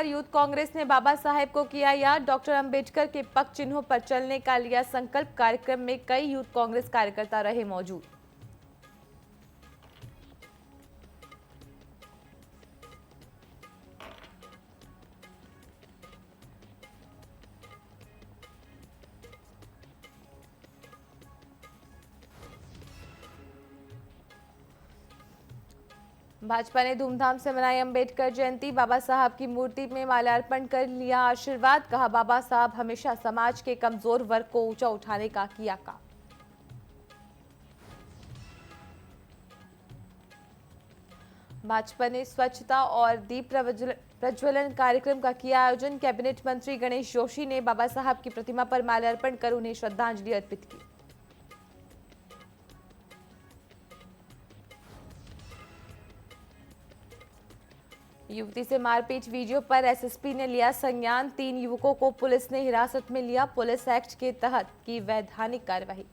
पर यूथ कांग्रेस ने बाबा साहेब को किया याद। डॉक्टर अंबेडकर के पग चिन्हों पर चलने का लिया संकल्प। कार्यक्रम में कई यूथ कांग्रेस कार्यकर्ता रहे मौजूद। भाजपा ने धूमधाम से मनाई अंबेडकर जयंती। बाबा साहब की मूर्ति में माल्यार्पण कर लिया आशीर्वाद। कहा, बाबा साहब हमेशा समाज के कमजोर वर्ग को ऊंचा उठाने का किया काम। भाजपा ने स्वच्छता और दीप प्रज्वलन कार्यक्रम का किया आयोजन। कैबिनेट मंत्री गणेश जोशी ने बाबा साहब की प्रतिमा पर माल्यार्पण कर उन्हें श्रद्धांजलि अर्पित की। युवती से मारपीट वीडियो पर एसएसपी ने लिया संज्ञान। 3 युवकों को पुलिस ने हिरासत में लिया। पुलिस एक्ट के तहत की वैधानिक कार्यवाही।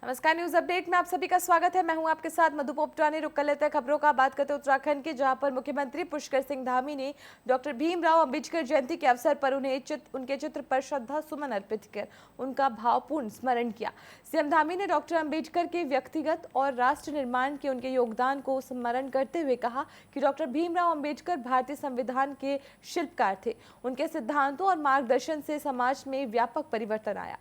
नमस्कार, न्यूज अपडेट में आप सभी का स्वागत है। मैं हूं आपके साथ मधु पोपटानी। रुक कर लेते हैं खबरों का। बात करते हैं उत्तराखंड की, जहां पर मुख्यमंत्री पुष्कर सिंह धामी ने डॉक्टर भीमराव अंबेडकर जयंती के अवसर पर उनके चित्र पर श्रद्धा सुमन अर्पित कर उनका भावपूर्ण स्मरण किया। सीएम धामी ने डॉक्टर अंबेडकर के व्यक्तिगत और राष्ट्र निर्माण के उनके योगदान को स्मरण करते हुए कहा कि डॉक्टर भीमराव अंबेडकर भारतीय संविधान के शिल्पकार थे। उनके सिद्धांतों और मार्गदर्शन से समाज में व्यापक परिवर्तन आया।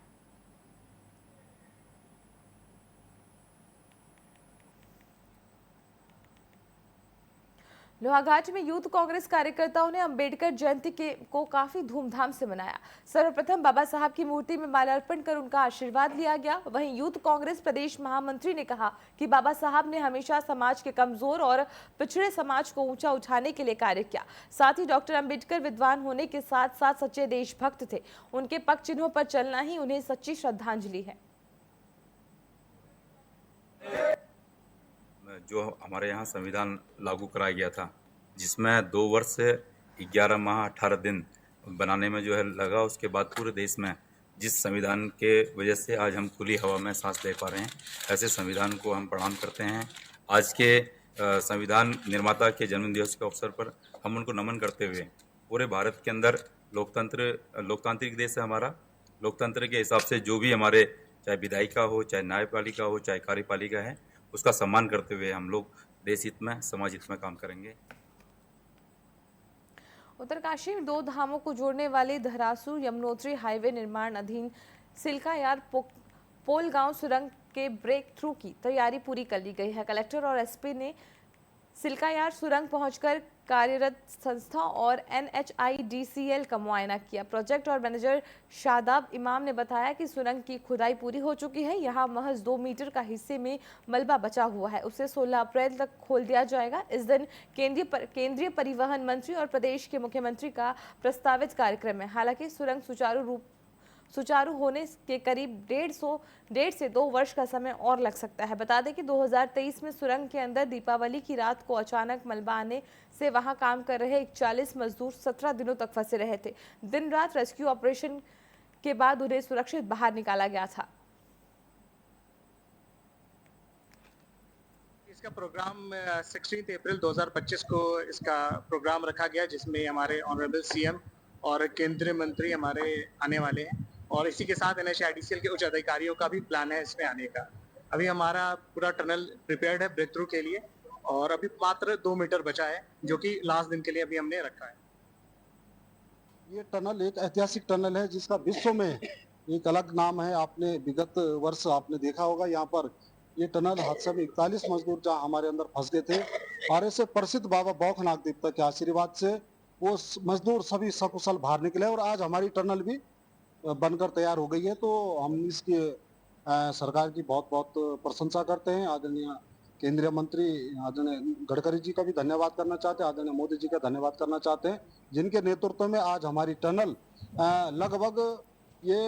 लोहाघाट में यूथ कांग्रेस कार्यकर्ताओं ने अंबेडकर जयंती को काफी धूमधाम से मनाया। सर्वप्रथम बाबा साहब की मूर्ति में माल्यार्पण कर उनका आशीर्वाद लिया गया। वहीं यूथ कांग्रेस प्रदेश महामंत्री ने कहा कि बाबा साहब ने हमेशा समाज के कमजोर और पिछड़े समाज को ऊंचा उठाने के लिए कार्य किया। साथ ही डॉक्टर अंबेडकर विद्वान होने के साथ साथ सच्चे देशभक्त थे। उनके पग चिन्हों पर चलना ही उन्हें सच्ची श्रद्धांजलि है। जो हमारे यहाँ संविधान लागू कराया गया था, जिसमें 2 वर्ष 11 माह 18 दिन बनाने में जो है लगा, उसके बाद पूरे देश में जिस संविधान के वजह से आज हम खुली हवा में सांस ले पा रहे हैं, ऐसे संविधान को हम प्रणाम करते हैं। आज के संविधान निर्माता के जन्म दिवस के अवसर पर हम उनको नमन करते हुए पूरे भारत के अंदर लोकतांत्रिक देश है हमारा। लोकतंत्र के हिसाब से जो भी हमारे चाहे विधायिका हो, चाहे न्यायपालिका हो, चाहे कार्यपालिका है, उसका सम्मान करते हुए हम लोग देश हित में, समाज हित में काम करेंगे। उत्तरकाशी में 2 धामों को जोड़ने वाली धरासू यमुनोत्री हाईवे निर्माण अधीन सिलकायार पोल गांव सुरंग के ब्रेक थ्रू की तैयारी पूरी कर ली गई है। कलेक्टर और एसपी ने सिलकायार सुरंग पहुंचकर कार्यरत संस्था और NHIDCL का मुआयना किया। प्रोजेक्ट और मैनेजर शादाब इमाम ने बताया कि सुरंग की खुदाई पूरी हो चुकी है। यहां महज 2 मीटर का हिस्से में मलबा बचा हुआ है। उसे 16 अप्रैल तक खोल दिया जाएगा। इस दिन केंद्रीय परिवहन मंत्री और प्रदेश के मुख्यमंत्री का प्रस्तावित कार्यक्रम है। हालांकि सुरंग सुचारू होने के करीब 1.5 से 2 वर्ष का समय और लग सकता है। बता दें कि 2023 में सुरंग के अंदर दीपावली की रात को अचानक मलबा आने से वहां काम कर रहे 41 मजदूर 17 दिनों तक फंसे रहे थे। दिन रात रेस्क्यू ऑपरेशन के बाद उन्हें सुरक्षित बाहर निकाला गया था। इसका प्रोग्राम 16 अप्रैल 2025 को इसका प्रोग्राम रखा गया, जिसमें हमारे ऑनरेबल सीएम और केंद्रीय मंत्री हमारे आने वाले हैं और इसी के साथ NHIDCL के उच्च अधिकारियों का भी प्लान है इसमें आने का। अभी हमारा पूरा टनल प्रिपेयर्ड है ब्रेक थ्रू के लिए और अभी मात्र 2 मीटर बचा है, जो कि लास्ट दिन के लिए अभी हमने रखा है। ये टनल एक ऐतिहासिक टनल है जिसका विश्व में एक अलग नाम है। आपने विगत वर्ष आपने देखा होगा, यहाँ पर ये टनल हादसा में 41 मजदूर जहाँ हमारे अंदर फंस गए थे और ऐसे प्रसिद्ध बाबा बौखनाथ देवता के आशीर्वाद से वो मजदूर सभी सकुशल बाहर निकले और आज हमारी टनल भी बनकर तैयार हो गई है। तो हम इसकी सरकार की बहुत बहुत प्रशंसा करते हैं। आदरणीय केंद्रीय मंत्री आदरणीय गडकरी जी का भी धन्यवाद करना चाहते हैं, आदरणीय मोदी जी का धन्यवाद करना चाहते हैं, जिनके नेतृत्व में आज हमारी टनल लगभग ये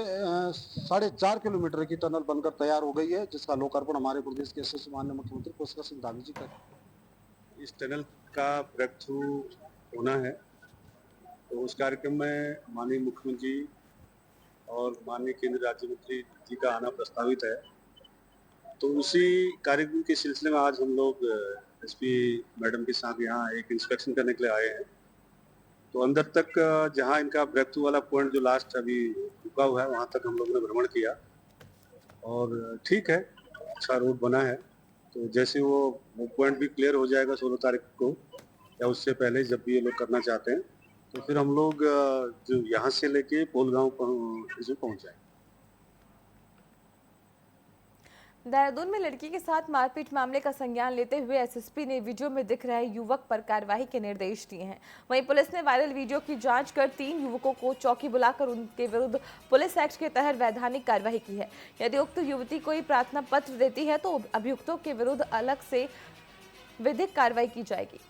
4.5 किलोमीटर की टनल बनकर तैयार हो गई है, जिसका लोकार्पण हमारे प्रदेश के यशस्वी माननीय मुख्यमंत्री पुष्कर सिंह धामी जी का। इस टनल का ब्रेक थ्रू होना है, तो उस कार्यक्रम में माननीय मुख्यमंत्री और माननीय केंद्रीय राज्य मंत्री जी का आना प्रस्तावित है। तो उसी कार्यक्रम के सिलसिले में आज हम लोग एसपी मैडम के साथ यहाँ एक इंस्पेक्शन करने के लिए आए हैं। तो अंदर तक जहाँ इनका ब्रेक थ्रू वाला पॉइंट जो लास्ट अभी रुका हुआ है, वहाँ तक हम लोगों ने भ्रमण किया और ठीक है, अच्छा रोड बना है। तो जैसे वो पॉइंट भी क्लियर हो जाएगा 16 तारीख को या उससे पहले, जब भी ये लोग करना चाहते हैं, तो फिर हम लोग जो यहाँ से लेके पोलगांव पहुँच जाएंगे। देहरादून में लड़की के साथ मारपीट मामले का संज्ञान लेते हुए एसएसपी ने वीडियो में दिख रहे युवक पर कार्रवाई के निर्देश दिए हैं। वहीं पुलिस ने वायरल वीडियो की जांच कर 3 युवकों को चौकी बुलाकर उनके विरुद्ध पुलिस एक्ट के तहत वैधानिक कार्रवाई की है। यदि उक्त युवती कोई प्रार्थना पत्र देती है तो अभियुक्तों के विरुद्ध अलग से विधिक कार्रवाई की जाएगी।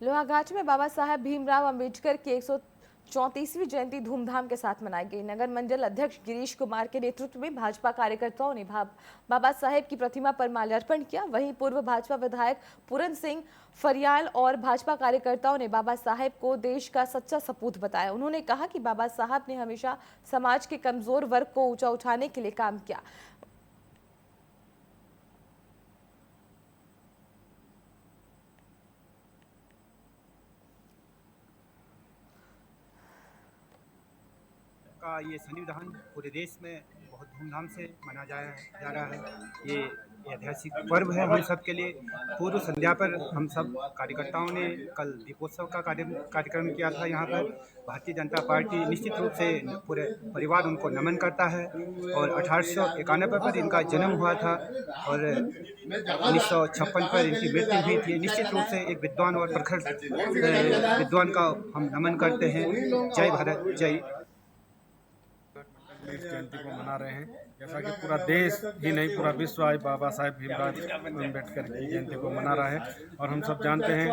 लोहाघाट में बाबा साहेब भीमराव अंबेडकर की 134वीं जयंती धूमधाम के साथ मनाई गई। नगर मंडल अध्यक्ष गिरीश कुमार के नेतृत्व में भाजपा कार्यकर्ताओं ने बाबा साहेब की प्रतिमा पर माल्यार्पण किया। वहीं पूर्व भाजपा विधायक पूरन सिंह फरियाल और भाजपा कार्यकर्ताओं ने बाबा साहेब को देश का सच्चा सपूत बताया। उन्होंने कहा कि बाबा साहब ने हमेशा समाज के कमजोर वर्ग को ऊंचा उठाने के लिए काम किया। का ये संविधान पूरे देश में बहुत धूमधाम से मनाया जा रहा है। ये ऐतिहासिक पर्व है हम सब के लिए। पूर्व संध्या पर हम सब कार्यकर्ताओं ने कल दीपोत्सव का कार्यक्रम किया था। यहाँ पर भारतीय जनता पार्टी निश्चित रूप से पूरे परिवार उनको नमन करता है और 1891 पर इनका जन्म हुआ था और 1956 पर इनकी मृत्यु हुई थी। निश्चित रूप से एक विद्वान और प्रखर विद्वान का हम नमन करते हैं। जय भारत जय। इस जयंती को मना रहे हैं, जैसा कि पूरा देश ही नहीं पूरा विश्व आज बाबा साहेब भीमराव अम्बेडकर की जयंती को मना रहा है। और हम सब जानते हैं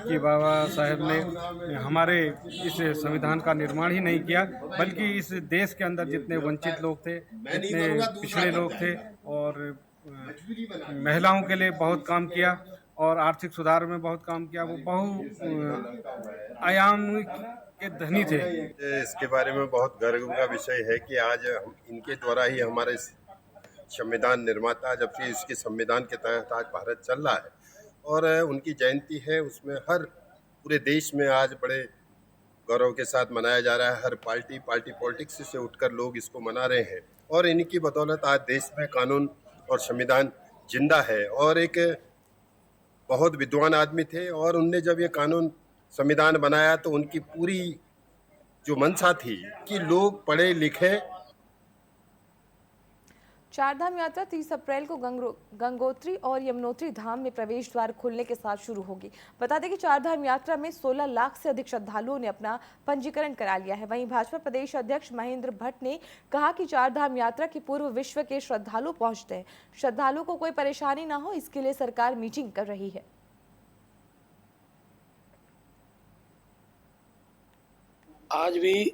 कि बाबा साहेब ने हमारे इस संविधान का निर्माण ही नहीं किया, बल्कि इस देश के अंदर जितने वंचित लोग थे, जितने पिछड़े लोग थे और महिलाओं के लिए बहुत काम किया और आर्थिक सुधार में बहुत काम किया। वो आयाम के धनी थे। इसके बारे में बहुत गर्व का विषय है कि आज इनके द्वारा ही हमारे संविधान निर्माता, जब से इसके संविधान के तहत आज भारत चल रहा है और उनकी जयंती है, उसमें हर पूरे देश में आज बड़े गौरव के साथ मनाया जा रहा है। हर पार्टी पॉलिटिक्स से उठकर लोग इसको मना रहे हैं और इनकी बदौलत आज देश में कानून और संविधान जिंदा है। और एक बहुत विद्वान आदमी थे और उनने जब ये कानून संविधान बनाया तो उनकी पूरी जो मंशा थी कि लोग पढ़े लिखे। चारधाम यात्रा 30 अप्रैल को गंगोत्री और यमुनोत्री धाम में प्रवेश द्वार खुलने के साथ शुरू होगी। बता दें कि चारधाम यात्रा में 16 लाख से अधिक श्रद्धालुओं ने अपना पंजीकरण करा लिया है। वहीं भाजपा प्रदेश अध्यक्ष महेंद्र भट्ट ने कहा कि चारधाम यात्रा के पूर्व विश्व के श्रद्धालु पहुंचते हैं। श्रद्धालुओं को कोई परेशानी न हो, इसके लिए सरकार मीटिंग कर रही है। आज भी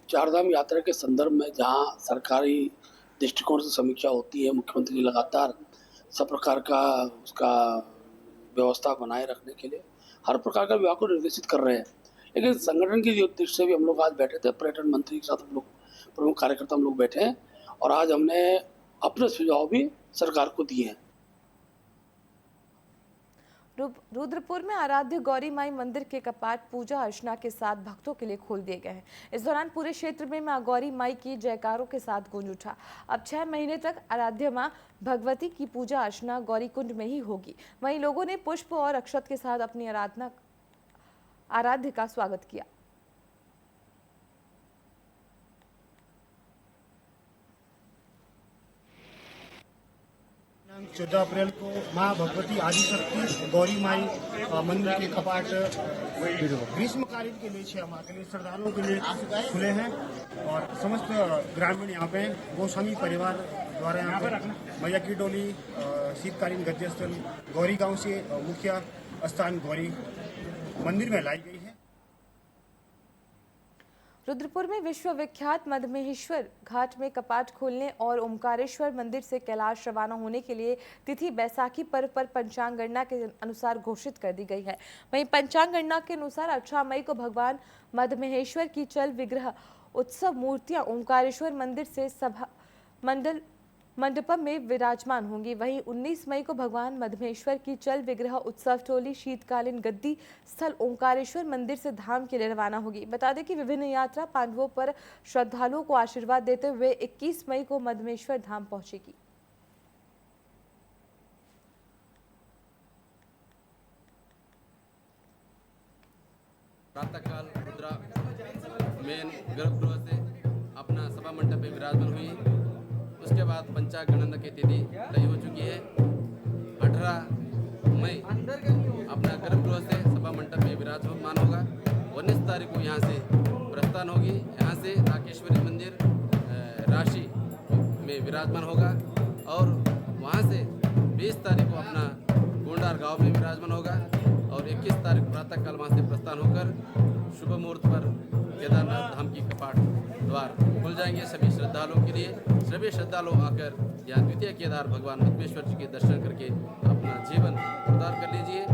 चारधाम यात्रा के संदर्भ में जहां सरकारी दृष्टिकोण से समीक्षा होती है, मुख्यमंत्री लगातार सब प्रकार का उसका व्यवस्था बनाए रखने के लिए हर प्रकार का विभाग को निर्देशित कर रहे हैं। लेकिन संगठन की दृष्टि से भी हम लोग आज बैठे थे, पर्यटन मंत्री के साथ हम लोग प्रमुख कार्यकर्ता हम लोग बैठे हैं और आज हमने अपने सुझाव भी सरकार को दिए हैं। रुद्रपुर में आराध्य गौरी माई मंदिर के कपाट पूजा अर्चना के साथ भक्तों के लिए खोल दिए गए हैं। इस दौरान पूरे क्षेत्र में मां गौरी माई की जयकारों के साथ गूंज उठा। अब 6 महीने तक आराध्य मां भगवती की पूजा अर्चना गौरी कुंड में ही होगी। वहीं लोगों ने पुष्प और अक्षत के साथ अपनी आराध्य का स्वागत किया। दिनांक 14 अप्रैल को माँ भगवती आदिशक्ति गौरी माई मंदिर के कपाट ग्रीष्मकालीन के लिए 6 माह के लिए श्रद्धालुओं के लिए खुले हैं और समस्त ग्रामीण यहाँ पे गोस्वामी परिवार द्वारा यहाँ पर मैया की डोली शीतकालीन गद्य स्थल गौरी गांव से मुख्य स्थान गौरी मंदिर में लाई गई है। रुद्रपुर में विश्व विख्यात मधमहेश्वर घाट में कपाट खोलने और ओमकारेश्वर मंदिर से कैलाश रवाना होने के लिए तिथि बैसाखी पर्व पर पंचांग गणना के अनुसार घोषित कर दी गई है। वहीं पंचांग गणना के अनुसार 18 मई को भगवान मधमहेश्वर की चल विग्रह उत्सव मूर्तियां ओमकारेश्वर मंदिर से सभा मंडपम में विराजमान होंगी। वहीं 19 मई को भगवान मधमेश्वर की चल विग्रह उत्सव टोली शीतकालीन गद्दी स्थल ओंकारेश्वर मंदिर से धाम के लिए रवाना होगी। बता दें कि विभिन्न यात्रा पांडवों पर श्रद्धालुओं को आशीर्वाद देते हुए 21 मई को मधमेश्वर धाम पहुंचेगी। प्रातःकाल रुद्रा मेन गर्भगृह से अपना सभा मंडप में विराजमान हुई। उसके बाद पंचांग गणना की तिथि तय हो चुकी है। 18 मई अपना गर्भगृह से सभा मंडप में विराजमान होगा। 19 तारीख को यहाँ से प्रस्थान होगी। यहाँ से राकेश्वरी मंदिर राशि में विराजमान होगा और वहाँ से 20 तारीख को अपना गोंडार गांव में विराजमान होगा और 21 तारीख प्रातःकाल वहाँ से प्रस्थान होकर शुभ मुहूर्त पर केदारनाथ धाम की कपाट द्वार खुल जाएंगे सभी श्रद्धालुओं के लिए। सभी श्रद्धालु आकर यहाँ द्वितीय केदार भगवान मधमेश्वर जी के दर्शन करके अपना जीवन उद्धार कर लीजिए।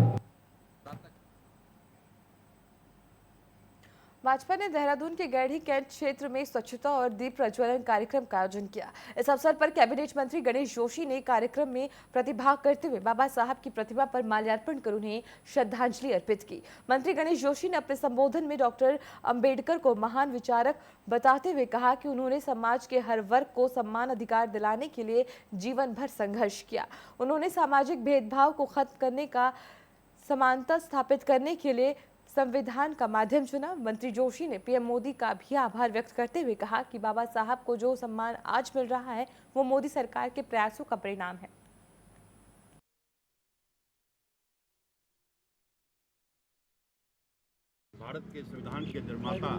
भाजपा ने देहरादून के गैढ़ी कैंट क्षेत्र में स्वच्छता और दीप प्रज्वलन कार्यक्रम का आयोजन किया। इस अवसर पर कैबिनेट मंत्री गणेश जोशी ने कार्यक्रम में प्रतिभाग करते हुए बाबा साहब की प्रतिमा पर माल्यार्पण कर उन्हें श्रद्धांजलि अर्पित की। मंत्री गणेश जोशी ने अपने संबोधन में डॉक्टर अंबेडकर को महान विचारक बताते हुए कहा कि उन्होंने समाज के हर वर्ग को समान अधिकार दिलाने के लिए जीवन भर संघर्ष किया। उन्होंने सामाजिक भेदभाव को खत्म करने का समानता स्थापित करने के लिए संविधान का माध्यम चुना। मंत्री जोशी ने पीएम मोदी का भी आभार व्यक्त करते हुए कहा कि बाबा साहब को जो सम्मान आज मिल रहा है वो मोदी सरकार के प्रयासों का परिणाम है। भारत के संविधान के निर्माता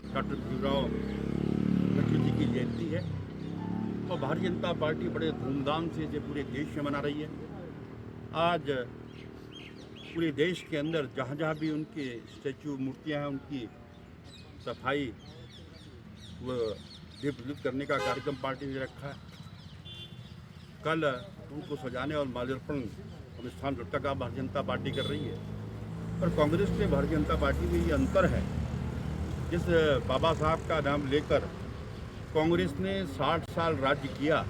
डॉक्टर भीमराव अम्बेडकर जी की जयंती है और भारतीय जनता पार्टी बड़े धूमधाम से इसे पूरे देश में मना रही है। आज पूरे देश के अंदर जहाँ जहाँ भी उनके स्टैचू मूर्तियाँ हैं उनकी सफाई व दीप प्रज्वलित करने का कार्यक्रम पार्टी ने रखा है। कल उनको सजाने और माल्यार्पण अनुष्ठान घटना का भारतीय जनता पार्टी कर रही है और कांग्रेस में भारतीय जनता पार्टी में ये अंतर है। जिस बाबा साहब का नाम लेकर कांग्रेस ने 60 साल राज्य किया,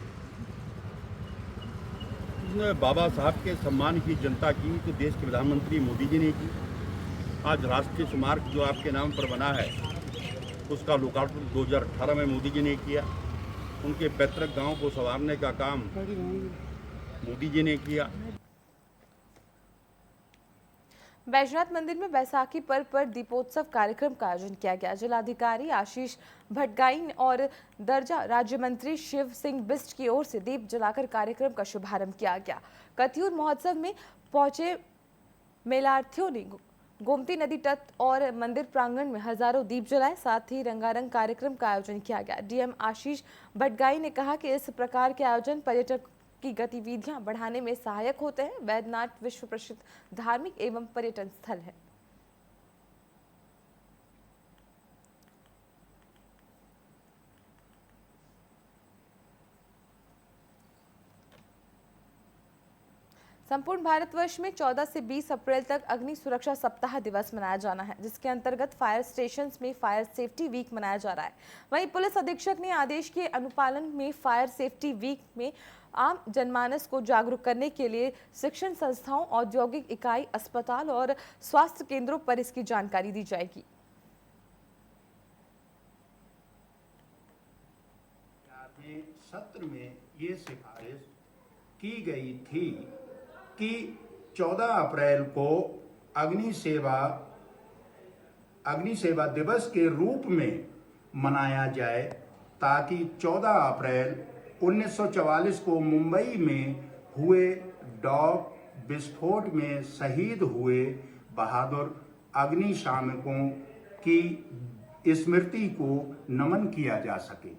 बाबा साहब के सम्मान की जनता की तो देश के प्रधानमंत्री मोदी जी ने की। आज राष्ट्रीय स्मारक जो आपके नाम पर बना है उसका लोकार्पण 2018 में मोदी जी ने किया। उनके पैतृक गांव को संवारने का काम मोदी जी ने किया। बैजनाथ मंदिर में बैसाखी पर्व पर दीपोत्सव कार्यक्रम का आयोजन किया गया। जिलाधिकारी आशीष भटगाई और दर्जा राज्य मंत्री शिव सिंह बिस्ट की ओर से दीप जलाकर कार्यक्रम का शुभारंभ किया गया। कतियूर महोत्सव में पहुंचे मेलार्थियों ने गोमती नदी तट और मंदिर प्रांगण में हजारों दीप जलाए। साथ ही रंगारंग कार्यक्रम का आयोजन किया गया। डीएम आशीष भटगाई ने कहा कि इस प्रकार के आयोजन पर्यटक की गतिविधियां बढ़ाने में सहायक होते हैं। बैजनाथ विश्व प्रसिद्ध धार्मिक एवं पर्यटन स्थल है। संपूर्ण भारतवर्ष में 14 से 20 अप्रैल तक अग्नि सुरक्षा सप्ताह दिवस मनाया जाना है, जिसके अंतर्गत फायर स्टेशंस में फायर सेफ्टी वीक मनाया जा रहा है। वहीं पुलिस अधीक्षक ने आदेश के अनुपालन में फायर सेफ्टी वीक में आम जनमानस को जागरूक करने के लिए शिक्षण संस्थाओं, औद्योगिक इकाई, अस्पताल और स्वास्थ्य केंद्रों पर इसकी जानकारी दी जाएगी। सत्र में ये सिफारिश की गई थी कि 14 अप्रैल को अग्नि सेवा दिवस के रूप में मनाया जाए, ताकि 14 अप्रैल 1944 को मुंबई में हुए डॉग विस्फोट में शहीद हुए बहादुर अग्निशामकों की स्मृति को नमन किया जा सके।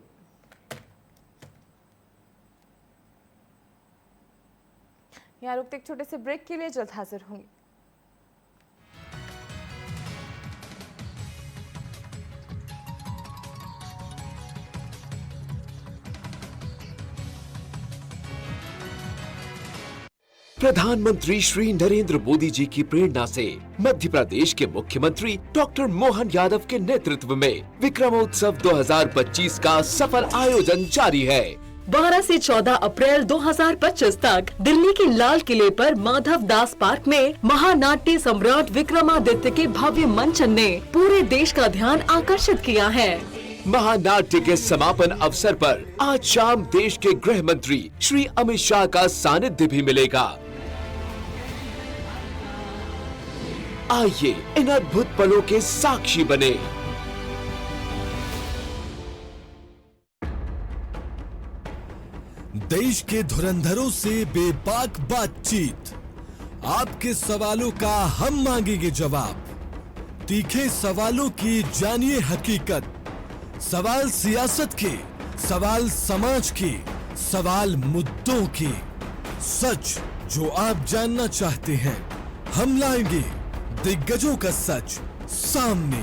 यहाँ रुकते एक छोटे से ब्रेक के लिए, जल्द हाजिर होंगे। प्रधानमंत्री श्री नरेंद्र मोदी जी की प्रेरणा से मध्य प्रदेश के मुख्यमंत्री डॉक्टर मोहन यादव के नेतृत्व में विक्रमोत्सव 2025 का सफल आयोजन जारी है। 12 से 14 अप्रैल 2025 तक दिल्ली के लाल किले पर माधव दास पार्क में महानाट्य सम्राट विक्रमादित्य के भव्य मंचन ने पूरे देश का ध्यान आकर्षित किया है। महानाट्य के समापन अवसर पर आज शाम देश के गृह मंत्री श्री अमित शाह का सानिध्य भी मिलेगा। आइए इन अद्भुत पलों के साक्षी बने। देश के धुरंधरों से बेबाक बातचीत, आपके सवालों का हम मांगेंगे जवाब। तीखे सवालों की जानिए हकीकत। सवाल सियासत के, सवाल समाज के, सवाल मुद्दों के। सच जो आप जानना चाहते हैं, हम लाएंगे दिग्गजों का सच सामने।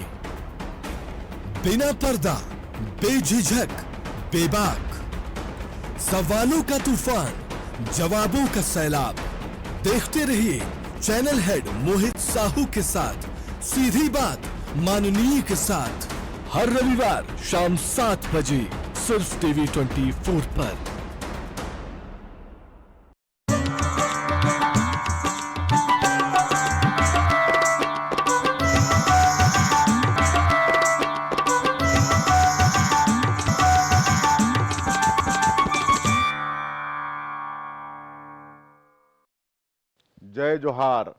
बिना पर्दा, बेझिझक, बेबाक। सवालों का तूफान, जवाबों का सैलाब। देखते रहिए चैनल हेड मोहित साहू के साथ सीधी बात माननीय के साथ, हर रविवार शाम 7 बजे सिर्फ टीवी 24 पर। जय जोहार।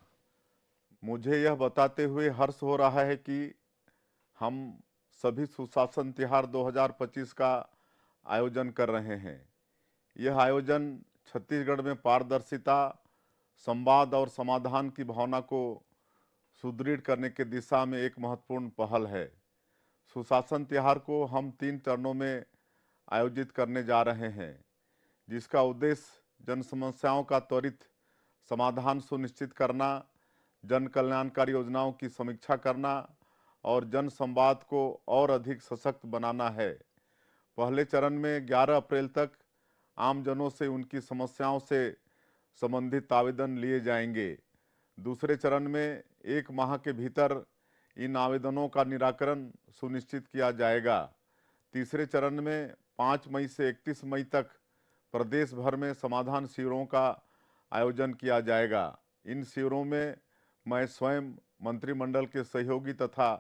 मुझे यह बताते हुए हर्ष हो रहा है कि हम सभी सुशासन तिहार 2025 का आयोजन कर रहे हैं। यह आयोजन छत्तीसगढ़ में पारदर्शिता, संवाद और समाधान की भावना को सुदृढ़ करने की दिशा में एक महत्वपूर्ण पहल है। सुशासन तिहार को हम 3 चरणों में आयोजित करने जा रहे हैं, जिसका उद्देश्य जन समस्याओं का त्वरित समाधान सुनिश्चित करना, जन कल्याणकारी योजनाओं की समीक्षा करना और जन संवाद को और अधिक सशक्त बनाना है। पहले चरण में 11 अप्रैल तक आमजनों से उनकी समस्याओं से संबंधित आवेदन लिए जाएंगे। दूसरे चरण में 1 माह के भीतर इन आवेदनों का निराकरण सुनिश्चित किया जाएगा। तीसरे चरण में 5 मई से 31 मई तक प्रदेश भर में समाधान शिविरों का आयोजन किया जाएगा। इन शिविरों में मैं स्वयं, मंत्रिमंडल के सहयोगी तथा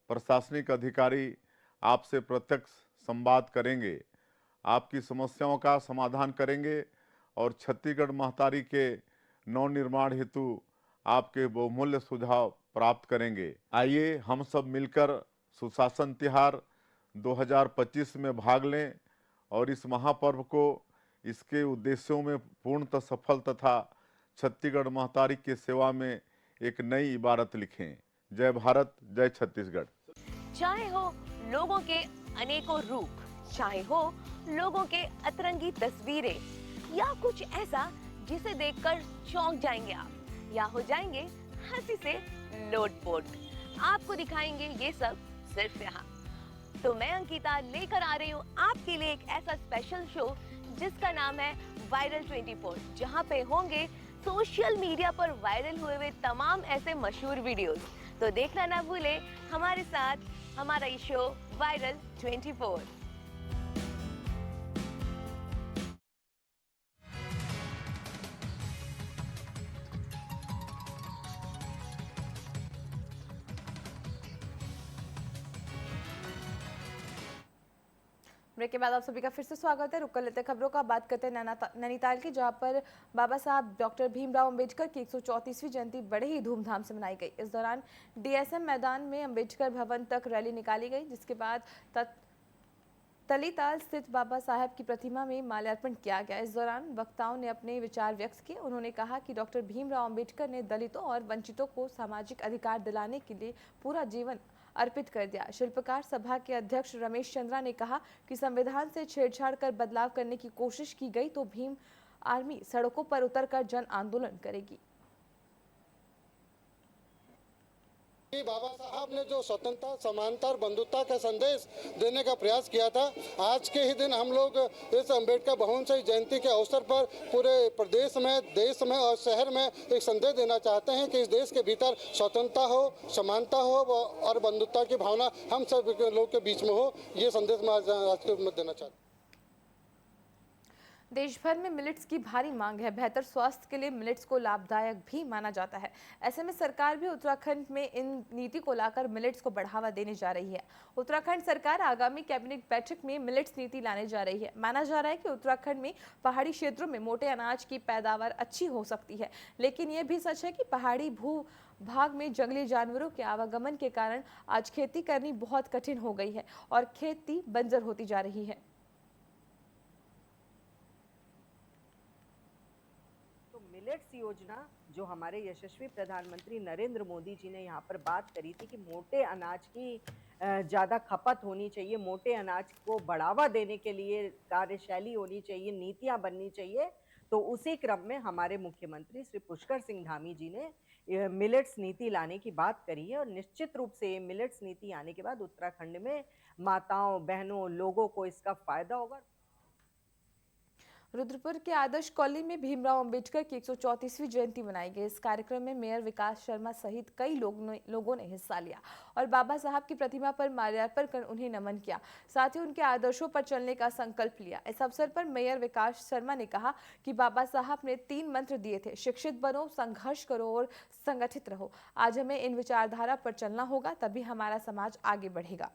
प्रशासनिक अधिकारी आपसे प्रत्यक्ष संवाद करेंगे, आपकी समस्याओं का समाधान करेंगे और छत्तीसगढ़ महतारी के नवनिर्माण हेतु आपके बहुमूल्य सुझाव प्राप्त करेंगे। आइए हम सब मिलकर सुशासन तिहार 2025 में भाग लें और इस महापर्व को इसके उद्देश्यों में पूर्णतः सफल तथा छत्तीसगढ़ महतारी की सेवा में एक नई इबारत लिखें। जय भारत, जय छत्तीसगढ़। चाहे हो लोगों के अनेकों रूप, चाहे हो लोगों के अतरंगी तस्वीरें, या कुछ ऐसा जिसे देखकर चौंक जाएंगे आप, या हो जाएंगे हंसी से लोटपोट। आपको दिखाएंगे ये सब सिर्फ यहाँ। तो मैं अंकिता लेकर आ रही हूँ आपके लिए एक ऐसा स्पेशल शो जिसका नाम है वायरल 24, जहाँ पे होंगे सोशल मीडिया पर वायरल हुए तमाम ऐसे मशहूर वीडियोस। तो देखना ना भूले हमारे साथ हमारा ये शो वायरल 24। ब्रेक के बाद आप सभी का फिर से स्वागत है। रुक कर लेते हैं खबरों का, बात करते हैं नैनीताल की, जहां पर बाबा साहब डॉक्टर भीमराव अंबेडकर की 134वीं जयंती बड़े ही धूमधाम से मनाई गई। इस दौरान डीएसएम मैदान में अंबेडकर भवन तक रैली निकाली गई, जिसके बाद तलीताल स्थित बाबा साहब की प्रतिमा में माल्यार्पण किया गया। इस दौरान वक्ताओं ने अपने विचार व्यक्त किए। उन्होंने कहा कि डॉक्टर भीमराव अंबेडकर ने दलितों और वंचितों को सामाजिक अधिकार दिलाने के लिए पूरा जीवन अर्पित कर दिया। शिल्पकार सभा के अध्यक्ष रमेश चंद्रा ने कहा कि संविधान से छेड़छाड़ कर बदलाव करने की कोशिश की गई तो भीम आर्मी सड़कों पर उतरकर जन आंदोलन करेगी। बाबा साहब ने जो स्वतंत्रता, समानता और बंधुता का संदेश देने का प्रयास किया था, आज के ही दिन हम लोग इस अंबेडकर भवन से जयंती के अवसर पर पूरे प्रदेश में, देश में और शहर में एक संदेश देना चाहते हैं कि इस देश के भीतर स्वतंत्रता हो, समानता हो और बंधुता की भावना हम सब लोग के बीच में हो। ये संदेश मैं आज के देना चाहता हूँ। देश भर में मिलेट्स की भारी मांग है। बेहतर स्वास्थ्य के लिए मिलेट्स को लाभदायक भी माना जाता है। ऐसे में सरकार भी उत्तराखंड में इन नीति को लाकर मिलेट्स को बढ़ावा देने जा रही है। उत्तराखंड सरकार आगामी कैबिनेट बैठक में मिलेट्स नीति लाने जा रही है। माना जा रहा है कि उत्तराखंड में पहाड़ी क्षेत्रों में मोटे अनाज की पैदावार अच्छी हो सकती है, लेकिन ये भी सच है कि पहाड़ी भू भाग में जंगली जानवरों के आवागमन के कारण आज खेती करनी बहुत कठिन हो गई है और खेती बंजर होती जा रही है। मिलेट्स योजना जो हमारे यशस्वी प्रधानमंत्री नरेंद्र मोदी जी ने यहाँ पर बात करी थी कि मोटे अनाज की ज़्यादा खपत होनी चाहिए, मोटे अनाज को बढ़ावा देने के लिए कार्यशैली होनी चाहिए, नीतियाँ बननी चाहिए, तो उसी क्रम में हमारे मुख्यमंत्री श्री पुष्कर सिंह धामी जी ने मिलेट्स नीति लाने की बात करी है। और निश्चित रूप से मिलेट्स नीति आने के बाद उत्तराखंड में माताओं, बहनों, लोगों को इसका फायदा होगा। रुद्रपुर के आदर्श कॉलोनी में भीमराव अंबेडकर की 134वीं जयंती मनाई गई। इस कार्यक्रम में मेयर विकास शर्मा सहित कई लोगों ने हिस्सा लिया और बाबा साहब की प्रतिमा पर माल्यार्पण कर उन्हें नमन किया। साथ ही उनके आदर्शों पर चलने का संकल्प लिया। इस अवसर पर मेयर विकास शर्मा ने कहा कि बाबा साहब ने 3 मंत्र दिए थे, शिक्षित बनो, संघर्ष करो और संगठित रहो। आज हमें इन विचारधारा पर चलना होगा, तभी हमारा समाज आगे बढ़ेगा।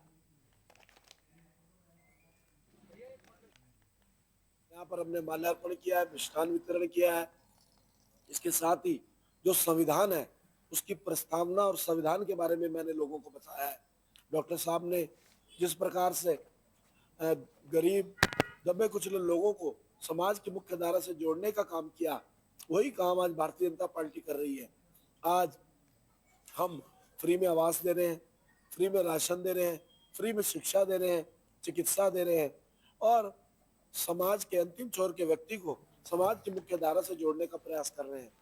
यहाँ पर हमने माल्यार्पण किया है, मिष्ठान वितरण किया है। इसके साथ ही जो संविधान है उसकी प्रस्तावना और संविधान के बारे में मैंने लोगों को बताया है। डॉक्टर साहब ने जिस प्रकार से गरीब दबे कुचले लोगों को समाज की मुख्य धारा से जोड़ने का काम किया, वही काम आज भारतीय जनता पार्टी कर रही है। आज हम फ्री में आवास दे रहे हैं, फ्री में राशन दे रहे हैं, फ्री में शिक्षा दे रहे हैं, चिकित्सा दे रहे हैं और समाज के अंतिम छोर के व्यक्ति को समाज की मुख्य धारा से जोड़ने का प्रयास कर रहे हैं।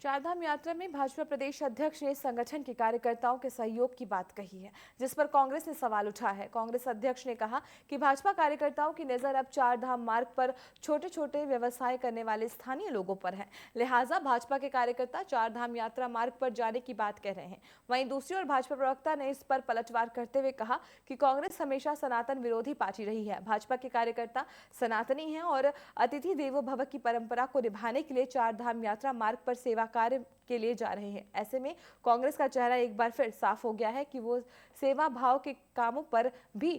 चारधाम यात्रा में भाजपा प्रदेश अध्यक्ष ने संगठन के कार्यकर्ताओं के सहयोग की बात कही है, जिस पर कांग्रेस ने सवाल उठा है। कांग्रेस अध्यक्ष ने कहा कि भाजपा कार्यकर्ताओं की नजर अब चारधाम मार्ग पर छोटे छोटे व्यवसाय करने वाले स्थानीय लोगों पर है, लिहाजा भाजपा के कार्यकर्ता चारधाम यात्रा मार्ग पर जाने की बात कह रहे हैं। वहीं दूसरी ओर भाजपा प्रवक्ता ने इस पर पलटवार करते हुए कहा कि कांग्रेस हमेशा सनातन विरोधी पार्टी रही है। भाजपा के कार्यकर्ता सनातनी हैं और अतिथि देवो भव की परंपरा को निभाने के लिए चारधाम यात्रा मार्ग पर सेवा कार्य के लिए जा रहे हैं। ऐसे में कांग्रेस का चेहरा एक बार फिर साफ हो गया है कि वो सेवा भाव के कामों पर भी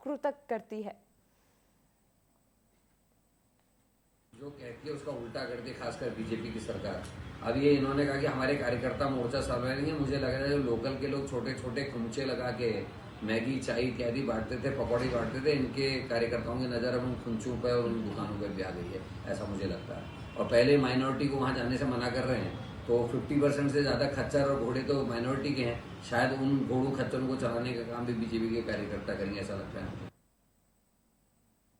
कृतज्ञ करती है। जो कहती है उसका उल्टा करती है, खासकर बीजेपी की सरकार। अब ये इन्होंने कहा कि हमारे कार्यकर्ता मोर्चा संभालेंगे। मुझे लग रहा है जो लोकल के लोग छोटे छोटे खुमचे लगा के मैगी, चाय इत्यादि बांटते थे, पकौड़ी बांटते थे, इनके कार्यकर्ताओं की नज़र अब उन खुंचों पर और उन दुकानों पर भी आ गई है, ऐसा मुझे लगता है। और पहले माइनॉरिटी को वहाँ जाने से मना कर रहे हैं, तो 50% से ज़्यादा खच्चर और घोड़े तो माइनॉरिटी के हैं। शायद उन घोड़ों खच्चरों को चलाने का काम भी बीजेपी के कार्यकर्ता करेंगे, ऐसा लगता है।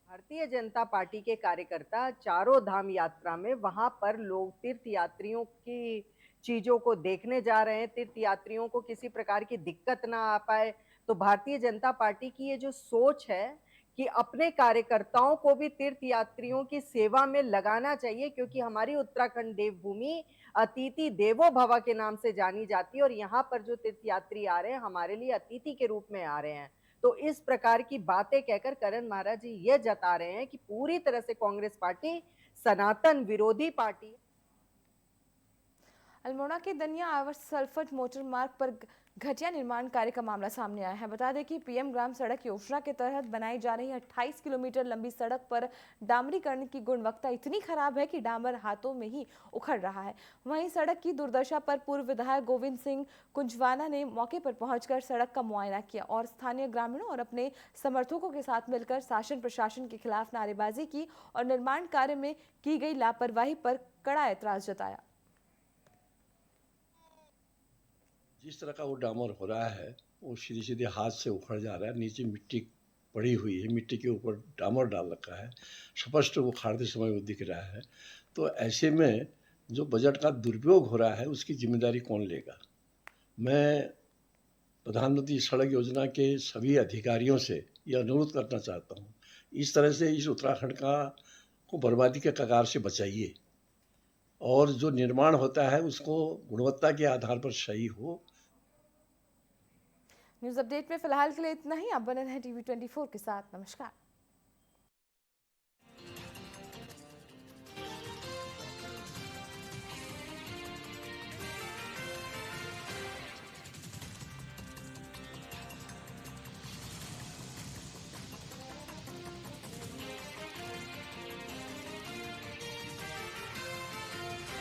भारतीय जनता पार्टी के कार्यकर्ता चारों धाम यात्रा में वहां पर लोग तीर्थ यात्रियों की चीजों को देखने जा रहे हैं, तीर्थ यात्रियों को किसी प्रकार की दिक्कत ना आ पाए। तो भारतीय जनता पार्टी की ये जो सोच है कि अपने कार्यकर्ताओं को भी तीर्थ यात्रियों की सेवा में लगाना चाहिए, क्योंकि हमारी उत्तराखंड देवभूमि अतिथि देवो भव के नाम से जानी जाती है और यहाँ पर जो तीर्थ यात्री आ रहे हैं हमारे लिए अतिथि के रूप में आ रहे हैं। तो इस प्रकार की बातें कहकर करण महाराज जी ये जता रहे हैं कि पूरी तरह से कांग्रेस पार्टी सनातन विरोधी पार्टी। अल्मोड़ा के दनिया आवर्त सल्फर मोटर मार्ग पर घटिया निर्माण कार्य का मामला सामने आया है। बता दें कि पीएम ग्राम सड़क योजना के तहत बनाई जा रही 28 किलोमीटर लंबी सड़क पर डामरीकरण की गुणवत्ता इतनी खराब है कि डामर हाथों में ही उखड़ रहा है। वहीं सड़क की दुर्दशा पर पूर्व विधायक गोविंद सिंह कुंजवाना ने मौके पर पहुंचकर सड़क का मुआयना किया और स्थानीय ग्रामीणों और अपने समर्थकों के साथ मिलकर शासन प्रशासन के खिलाफ नारेबाजी की और निर्माण कार्य में की गई लापरवाही पर कड़ा ऐतराज जताया। जिस तरह का वो डामर हो रहा है वो सीधे सीधे हाथ से उखड़ जा रहा है, नीचे मिट्टी पड़ी हुई है, मिट्टी के ऊपर डामर डाल रखा है, स्पष्ट वो खाड़ते समय वो दिख रहा है। तो ऐसे में जो बजट का दुरुपयोग हो रहा है उसकी जिम्मेदारी कौन लेगा? मैं प्रधानमंत्री सड़क योजना के सभी अधिकारियों से यह अनुरोध करना चाहता हूँ, इस तरह से इस उत्तराखंड को बर्बादी के कगार से बचाइए और जो निर्माण होता है उसको गुणवत्ता के आधार पर सही हो। न्यूज अपडेट में फिलहाल के लिए इतना ही। आप बने रहें टीवी 24 के साथ। नमस्कार।